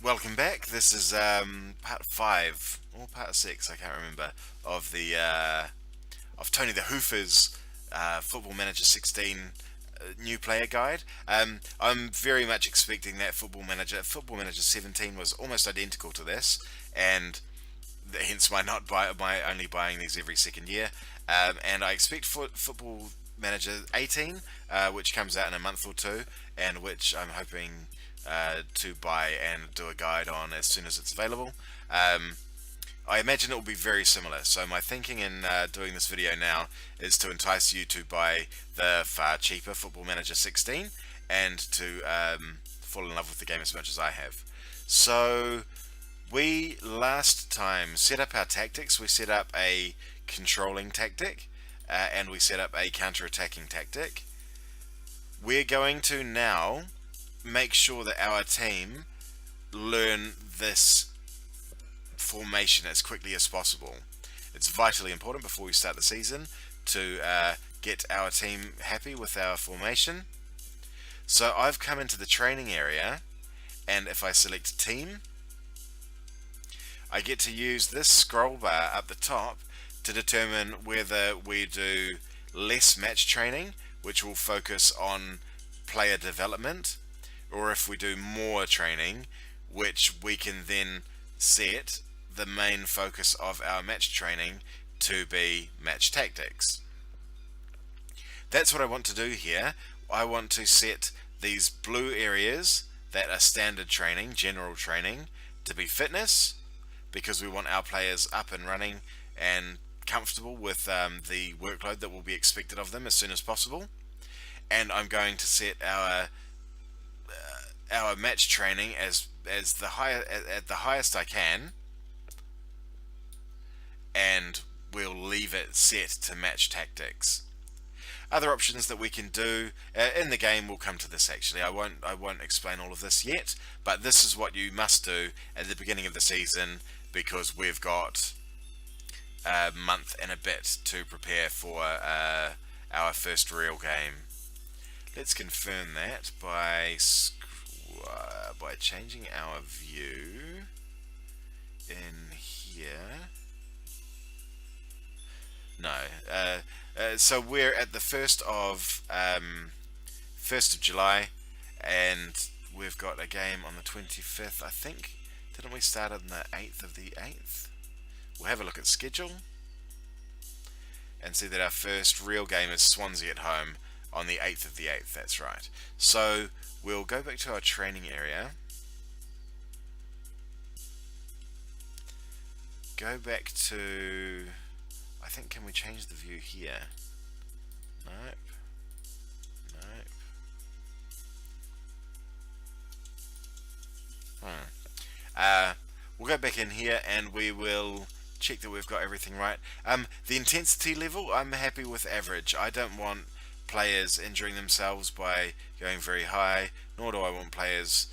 Welcome back. This is part 5 or part 6, I can't remember, of the of Tony the Hoofer's Football Manager 16 new player guide. I'm very much expecting that Football Manager 17 was almost identical to this, and hence my only buying these every second year. And I expect Football Manager 18, which comes out in a month or two, and which I'm hoping to buy and do a guide on as soon as it's available. I imagine it will be very similar. So my thinking in doing this video now is to entice you to buy the far cheaper Football Manager 16 and to fall in love with the game as much as I have. So we last time set up our tactics. We set up a controlling tactic and we set up a counter-attacking tactic. We're going to now make sure that our team learn this formation as quickly as possible. It's vitally important before we start the season to get our team happy with our formation. So I've come into the training area, and if I select team, I get to use this scroll bar up the top to determine whether we do less match training, which will focus on player development, or if we do more training, which we can then set the main focus of our match training to be match tactics. That's what I want to do here. I want to set these blue areas that are standard training, general training, to be fitness, because we want our players up and running and comfortable with the workload that will be expected of them as soon as possible. And I'm going to set our match training as at the highest I can, and we'll leave it set to match tactics. Other options that we can do in the game, we'll come to this actually. I won't explain all of this yet, but this is what you must do at the beginning of the season, because we've got a month and a bit to prepare for our first real game. Let's confirm that by changing our view in here. No, so we're at the 1st of July, and we've got a game on the 25th, I think. Didn't we start on the 8th of the 8th? We'll have a look at schedule and see that our first real game is Swansea at home on the 8th of the 8th, that's right. So we'll go back to our training area, go back to, I think, can we change the view here? Nope. We'll go back in here and we will check that we've got everything right. The intensity level, I'm happy with average. I don't want players injuring themselves by going very high, nor do I want players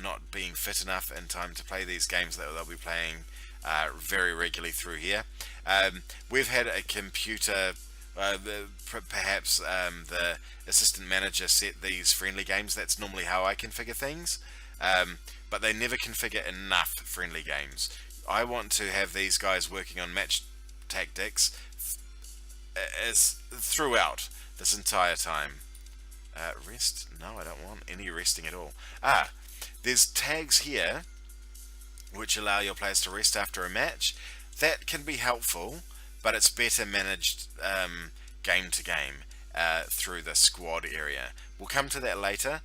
not being fit enough in time to play these games that they'll be playing very regularly through here. We've had a computer, perhaps the assistant manager set these friendly games. That's normally how I configure things, but they never configure enough friendly games. I want to have these guys working on match tactics as throughout this entire time. Rest? No, I don't want any resting at all. There's tags here which allow your players to rest after a match. That can be helpful, but it's better managed game to game through the squad area. We'll come to that later.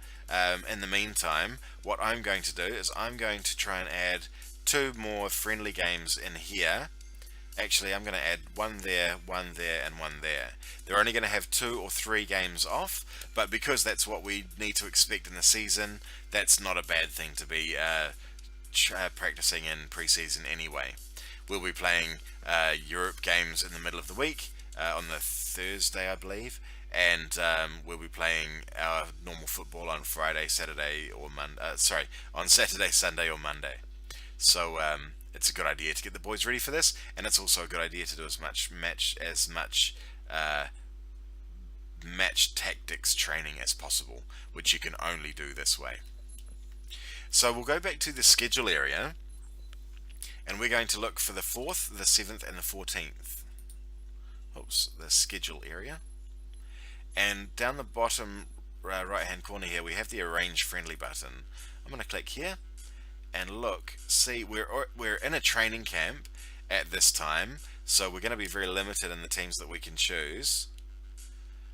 In the meantime, what I'm going to do is I'm going to try and add 2 more friendly games in here. Actually, I'm going to add 1 there, 1 there, and 1 there. They're only going to have 2 or 3 games off, but because that's what we need to expect in the season, that's not a bad thing to be practicing in pre-season anyway. We'll be playing Europe games in the middle of the week on the Thursday, I believe, and we'll be playing our normal football on Friday, Saturday, or on Saturday, Sunday, or Monday. So it's a good idea to get the boys ready for this, and it's also a good idea to do as much match tactics training as possible, which you can only do this way. So we'll go back to the schedule area, and we're going to look for the 4th, the 7th, and the 14th. Oops, the schedule area. And down the bottom right hand corner here, we have the Arrange Friendly button. I'm going to click here and look. See, we're in a training camp at this time, so we're going to be very limited in the teams that we can choose.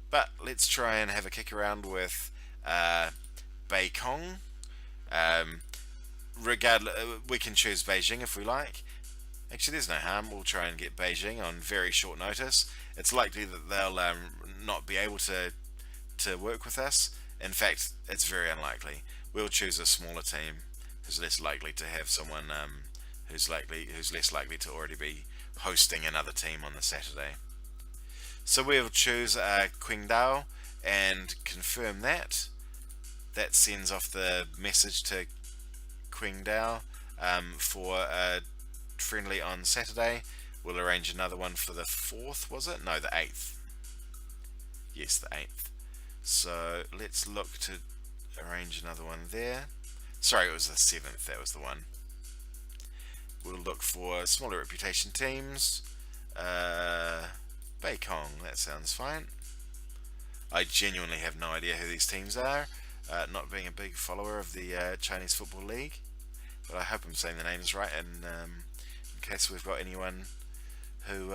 But let's try and have a kick around with Beikong. We can choose Beijing if we like. Actually, there's no harm. We'll try and get Beijing on very short notice. It's likely that they'll not be able to work with us. In fact, it's very unlikely. We'll choose a smaller team who's less likely to have someone who's less likely to already be hosting another team on the Saturday. So we'll choose Qingdao and confirm that. That sends off the message to Qingdao for a friendly on Saturday. We'll arrange another one for the 4th, was it? No, the 8th. Yes, the 8th. So let's look to arrange another one there. Sorry, it was the 7th, that was the one. We'll look for smaller reputation teams. Beikong, that sounds fine. I genuinely have no idea who these teams are, not being a big follower of the Chinese Football League, but I hope I'm saying the names right, and in case we've got anyone who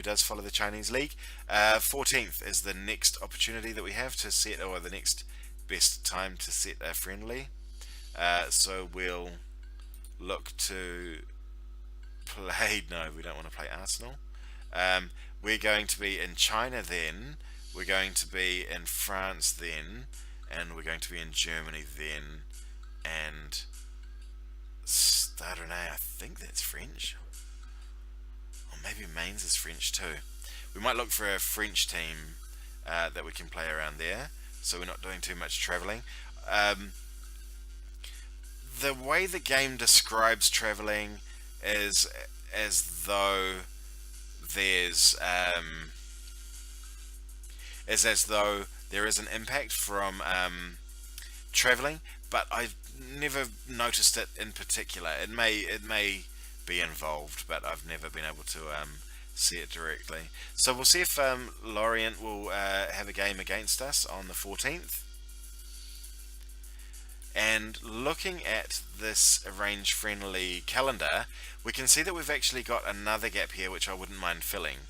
does follow the Chinese League. 14th is the next opportunity that we have to set, or the next best time to set a friendly. So we'll look to play, no, we don't want to play Arsenal. We're going to be in China then, we're going to be in France then, and we're going to be in Germany then, and Stade Rennais, I think that's French. Or maybe Mainz is French too. We might look for a French team that we can play around there, so we're not doing too much travelling. The way the game describes travelling is as though there is an impact from travelling, but I've never noticed it in particular. It may be involved, but I've never been able to see it directly. So we'll see if Lorient will have a game against us on the 14th. And looking at this arrange friendly calendar, we can see that we've actually got another gap here which I wouldn't mind filling.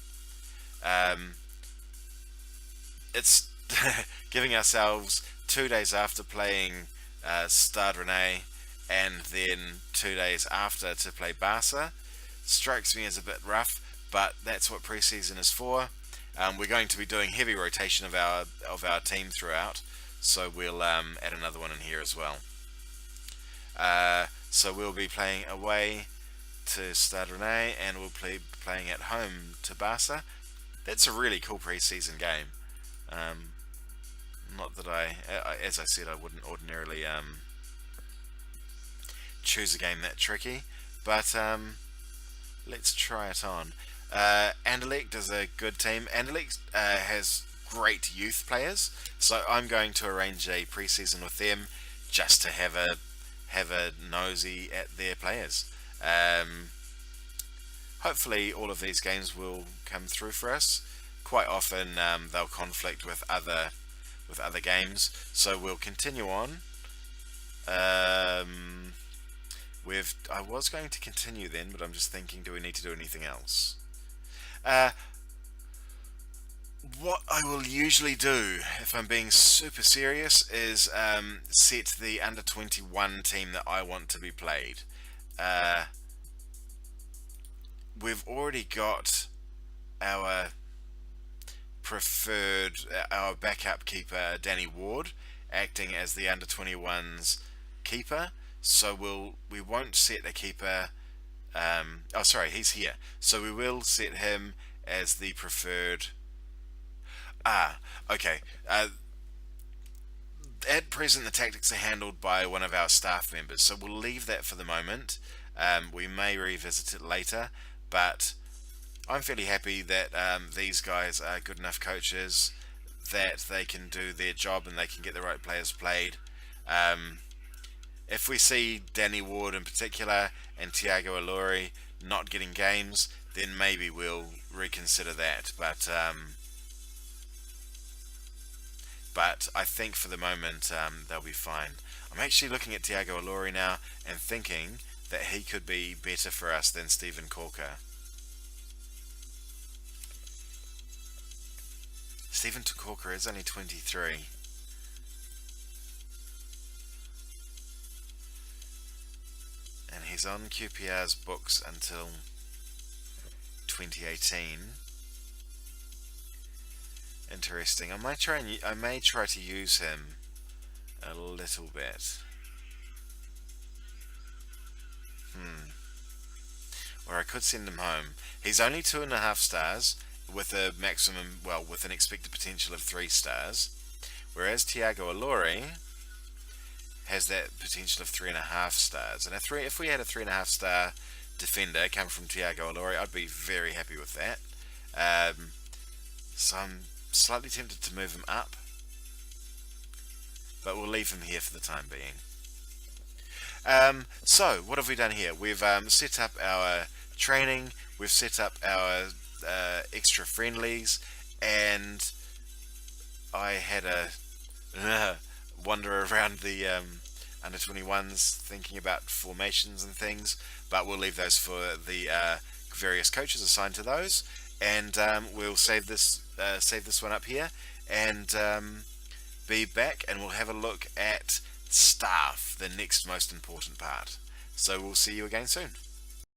It's giving ourselves 2 days after playing Stade Rennais and then 2 days after to play Barca. Strikes me as a bit rough, but that's what preseason is for. We're going to be doing heavy rotation of our team throughout, so we'll add another one in here as well. So we'll be playing away to Stade Rennais, and we'll be playing at home to Barca. That's a really cool pre-season game. Not that as I said, I wouldn't ordinarily choose a game that tricky, but let's try it on. Anderlecht is a good team. Anderlecht has great youth players, so I'm going to arrange a pre-season with them just to have a nosy at their players. Hopefully all of these games will come through for us. Quite often they'll conflict with other games, so we'll continue on. I was going to continue then, but I'm just thinking, do we need to do anything else? What I will usually do, if I'm being super serious, is set the under-21 team that I want to be played. We've already got our backup keeper, Danny Ward, acting as the under-21's keeper. So we won't set a keeper. Oh, sorry, he's here. So we will set him as the preferred. Okay. At present, the tactics are handled by one of our staff members, so we'll leave that for the moment. We may revisit it later, but I'm fairly happy that these guys are good enough coaches that they can do their job and they can get the right players played. If we see Danny Ward in particular and Tiago Alori not getting games, then maybe we'll reconsider that. But I think for the moment they'll be fine. I'm actually looking at Tiago Alori now and thinking that he could be better for us than Stephen Corker. Stephen Corker is only 23. And he's on QPR's books until 2018. Interesting. I may try to use him a little bit. Or I could send him home. He's only 2.5 stars with a maximum, well, with an expected potential of 3 stars. Whereas Tiago Alori has that potential of 3.5 stars. And if we had a 3.5 star defender come from Tiago Alori, I'd be very happy with that. So I'm slightly tempted to move him up, but we'll leave him here for the time being. So what have we done here? We've set up our training, we've set up our extra friendlies, and I had a wander around the under 21s thinking about formations and things, but we'll leave those for the various coaches assigned to those, and we'll save this one up here and be back, and we'll have a look at staff, the next most important part. So we'll see you again soon.